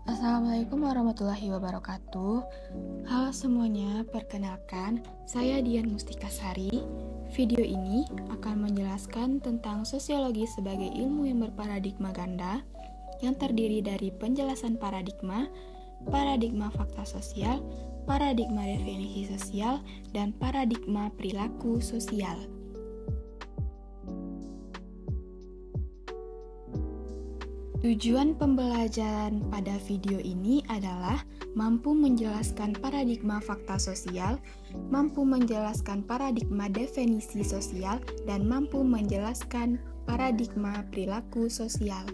Assalamualaikum warahmatullahi wabarakatuh. Halo semuanya, perkenalkan, saya Dian Mustikasari. Video ini akan menjelaskan tentang sosiologi sebagai ilmu yang berparadigma ganda, yang terdiri dari penjelasan paradigma, paradigma fakta sosial, paradigma definisi sosial, dan paradigma perilaku sosial. Tujuan pembelajaran pada video ini adalah mampu menjelaskan paradigma fakta sosial, mampu menjelaskan paradigma definisi sosial, dan mampu menjelaskan paradigma perilaku sosial.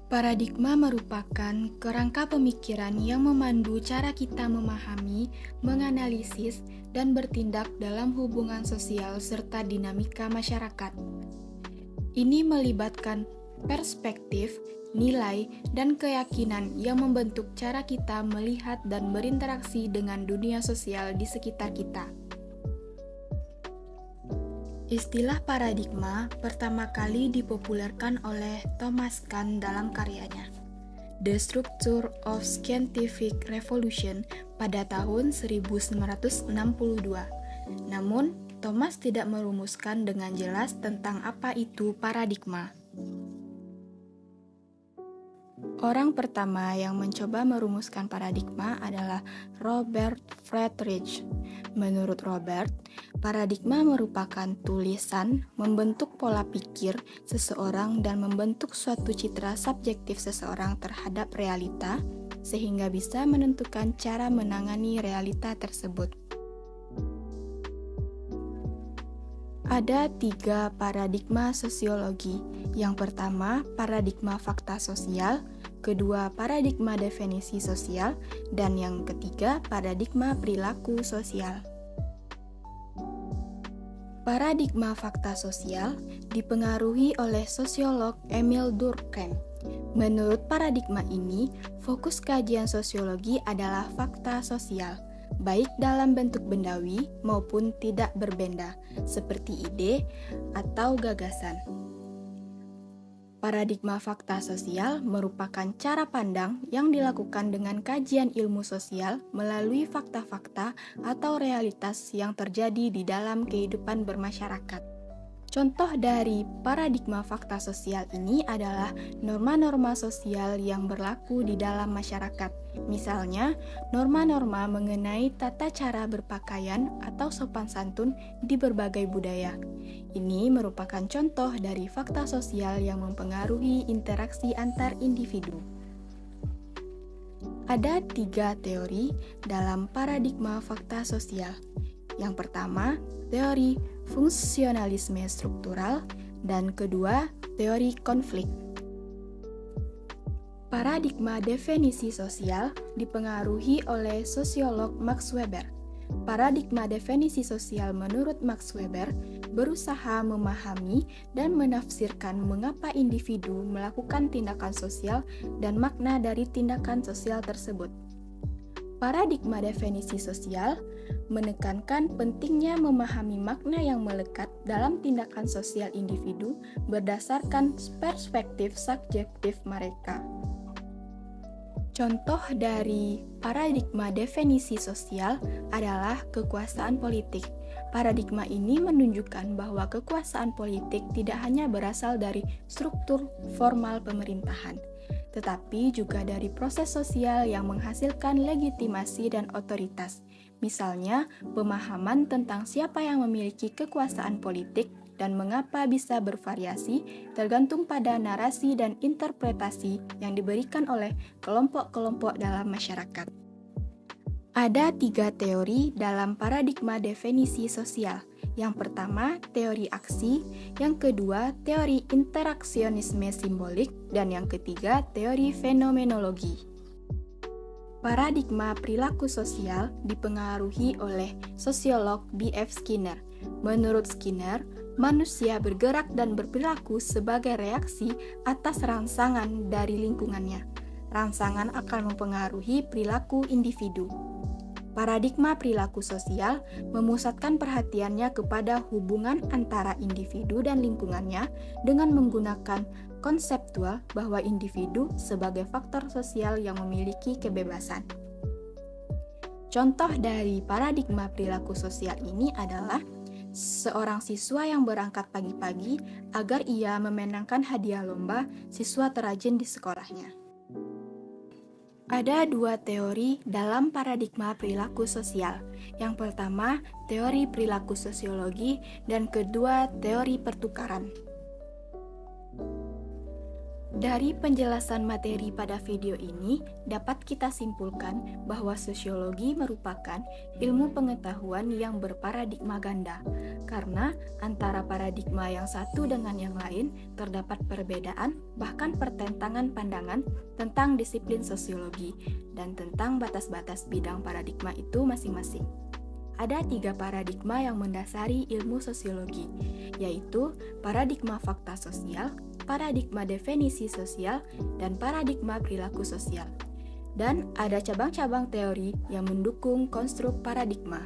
Paradigma merupakan kerangka pemikiran yang memandu cara kita memahami, menganalisis, dan bertindak dalam hubungan sosial serta dinamika masyarakat. Ini melibatkan perspektif, nilai, dan keyakinan yang membentuk cara kita melihat dan berinteraksi dengan dunia sosial di sekitar kita. Istilah paradigma pertama kali dipopulerkan oleh Thomas Kuhn dalam karyanya The Structure of Scientific Revolution pada tahun 1962. Namun, Thomas tidak merumuskan dengan jelas tentang apa itu paradigma. Orang pertama yang mencoba merumuskan paradigma adalah Robert Friedrich. Menurut Robert, paradigma merupakan tulisan membentuk pola pikir seseorang dan membentuk suatu citra subjektif seseorang terhadap realita, sehingga bisa menentukan cara menangani realita tersebut. Ada 3 paradigma sosiologi. Yang pertama, paradigma fakta sosial, kedua, paradigma definisi sosial, dan yang ketiga, paradigma perilaku sosial. Paradigma fakta sosial dipengaruhi oleh sosiolog Emil Durkheim. Menurut paradigma ini, fokus kajian sosiologi adalah fakta sosial, baik dalam bentuk bendawi maupun tidak berbenda, seperti ide atau gagasan. Paradigma fakta sosial merupakan cara pandang yang dilakukan dengan kajian ilmu sosial melalui fakta-fakta atau realitas yang terjadi di dalam kehidupan bermasyarakat. Contoh dari paradigma fakta sosial ini adalah norma-norma sosial yang berlaku di dalam masyarakat. Misalnya, norma-norma mengenai tata cara berpakaian atau sopan santun di berbagai budaya. Ini merupakan contoh dari fakta sosial yang mempengaruhi interaksi antar individu. Ada 3 teori dalam paradigma fakta sosial. Yang pertama, teori fungsionalisme struktural, dan kedua, teori konflik. Paradigma definisi sosial dipengaruhi oleh sosiolog Max Weber. Paradigma definisi sosial menurut Max Weber berusaha memahami dan menafsirkan mengapa individu melakukan tindakan sosial dan makna dari tindakan sosial tersebut. Paradigma definisi sosial menekankan pentingnya memahami makna yang melekat dalam tindakan sosial individu berdasarkan perspektif subjektif mereka. Contoh dari paradigma definisi sosial adalah kekuasaan politik. Paradigma ini menunjukkan bahwa kekuasaan politik tidak hanya berasal dari struktur formal pemerintahan, tetapi juga dari proses sosial yang menghasilkan legitimasi dan otoritas. Misalnya, pemahaman tentang siapa yang memiliki kekuasaan politik dan mengapa bisa bervariasi tergantung pada narasi dan interpretasi yang diberikan oleh kelompok-kelompok dalam masyarakat. Ada 3 teori dalam paradigma definisi sosial. Yang pertama, teori aksi, yang kedua, teori interaksionisme simbolik, dan yang ketiga, teori fenomenologi. Paradigma perilaku sosial dipengaruhi oleh sosiolog B.F. Skinner. Menurut Skinner, manusia bergerak dan berperilaku sebagai reaksi atas rangsangan dari lingkungannya. Rangsangan akan mempengaruhi perilaku individu. Paradigma perilaku sosial memusatkan perhatiannya kepada hubungan antara individu dan lingkungannya dengan menggunakan konseptual bahwa individu sebagai faktor sosial yang memiliki kebebasan. Contoh dari paradigma perilaku sosial ini adalah seorang siswa yang berangkat pagi-pagi agar ia memenangkan hadiah lomba siswa terrajin di sekolahnya. Ada dua teori dalam paradigma perilaku sosial. Yang pertama, teori perilaku sosiologi, dan kedua, teori pertukaran. Dari penjelasan materi pada video ini, dapat kita simpulkan bahwa sosiologi merupakan ilmu pengetahuan yang berparadigma ganda, karena antara paradigma yang satu dengan yang lain terdapat perbedaan, bahkan pertentangan pandangan tentang disiplin sosiologi dan tentang batas-batas bidang paradigma itu masing-masing. Ada 3 paradigma yang mendasari ilmu sosiologi, yaitu paradigma fakta sosial, paradigma definisi sosial, dan paradigma perilaku sosial. Dan ada cabang-cabang teori yang mendukung konstruk paradigma.